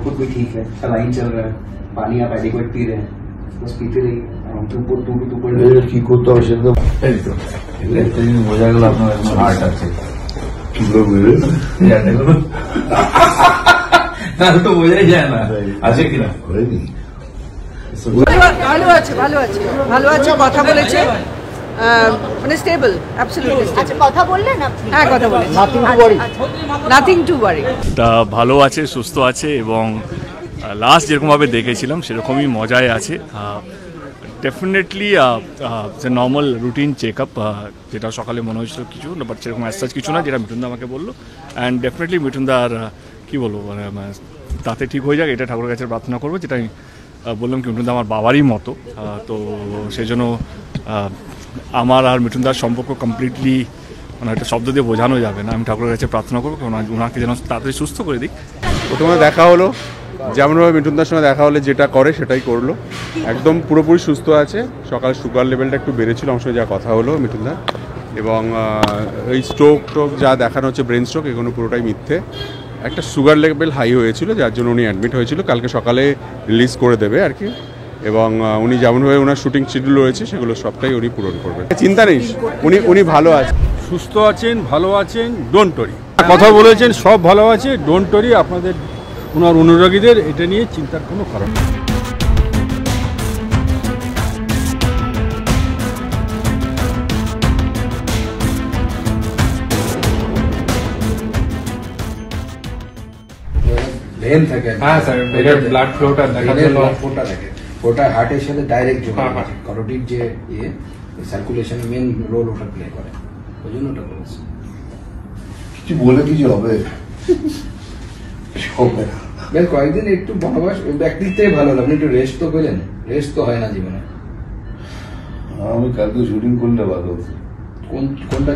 Output भी ठीक है, सलाइन चल रहा है, पानी आप एडिक्वेट पी रहे हैं, बस पीते रहिए। কি করতে হবে সেটা বোঝা গেল আপনার হার্ট আছে তাহলে তো বোঝাই যায় না আছে কিনা। ভালো আছে ভালো আছে ভালো আছে, কথা বলেছে, মানে স্টেবল, অ্যাবসলিউটলি। আচ্ছা, কথা বললেন আপনি? হ্যাঁ, কথা বলেছি। Nothing to worry. তা ভালো আছে, সুস্থ আছে এবং লাস্ট যেরকমভাবে দেখেছিলাম সেরকমই মজায় আছে। ডেফিনেটলি যে নর্মাল রুটিন চেক আপ, যেটা সকালে মনে হয়েছিল কিছু, বাট সেরকম অ্যাজ কিছু না, যেটা মিঠুনদা আমাকে বললো। অ্যান্ড ডেফিনেটলি মিঠুনদার কী বলবো, মানে তাতে ঠিক হয়ে যাক, এটা ঠাকুরের কাছে প্রার্থনা করবো। যেটা আমি বললাম কি, মিঠুনদা আমার বাবারই মতো, তো সেই জন্য আমার আর মিঠুনদার সম্পর্ক কমপ্লিটলি মানে একটা শব্দ দিয়ে বোঝানো যাবে না। আমি ঠাকুরের কাছে প্রার্থনা করবো ওনাকে যেন তাড়াতাড়ি সুস্থ করে দিক। প্রথমে দেখা হলো, যেমনভাবে মিঠুনদার সঙ্গে দেখা হলে যেটা করে সেটাই করলো, একদম পুরোপুরি সুস্থ আছে। সকালে সুগার লেভেলটা একটু বেড়েছিল, আমার সঙ্গে যা কথা হলো মিঠুনদা, এবং এই স্ট্রোক যা দেখানো হচ্ছে, ব্রেন স্ট্রোক, এগুলো পুরোটাই মিথ্যে। একটা সুগার লেভেল হাই হয়েছিল, যার জন্য উনি অ্যাডমিট হয়েছিল, কালকে সকালে রিলিজ করে দেবে আর কি। এবং উনি যেমনভাবে ওনার শুটিং শিডিউল রয়েছে সেগুলো সবটাই উনি পূরণ করবেন, চিন্তা নেই। উনি ভালো আছেন, সুস্থ আছেন, ভালো আছেন, ডোন্ট ওয়ারি। কথা বলেছেন, সব ভালো আছে, ডোন্ট ওয়ারি। আপনাদের ওনার অনুরাগীদের এটা নিয়ে চিন্তার কোনো কারণ নেই। ভেন থাকে, হ্যাঁ স্যার, এটার ব্লাড ফ্লোটা দেখার জন্য ফোটা থাকে, ওটা হার্টের সাথে ডাইরেক্ট যোগ আছে। করোটিড যে সার্কুলেশন মেন রোল ওটা প্লে করে, ওই জন্য ওটা করেছে। কিছু বলে কিছু হবে বেশ কয়েকদিন একটু বনবাস ব্যক্তিত্বে ভালো লাগলো, আপনি একটু রেস্ট তো পেলেন, রেস্ট তো হয় না জীবনে। আমি কালকে শুটিং করলে ভালো। কোনটা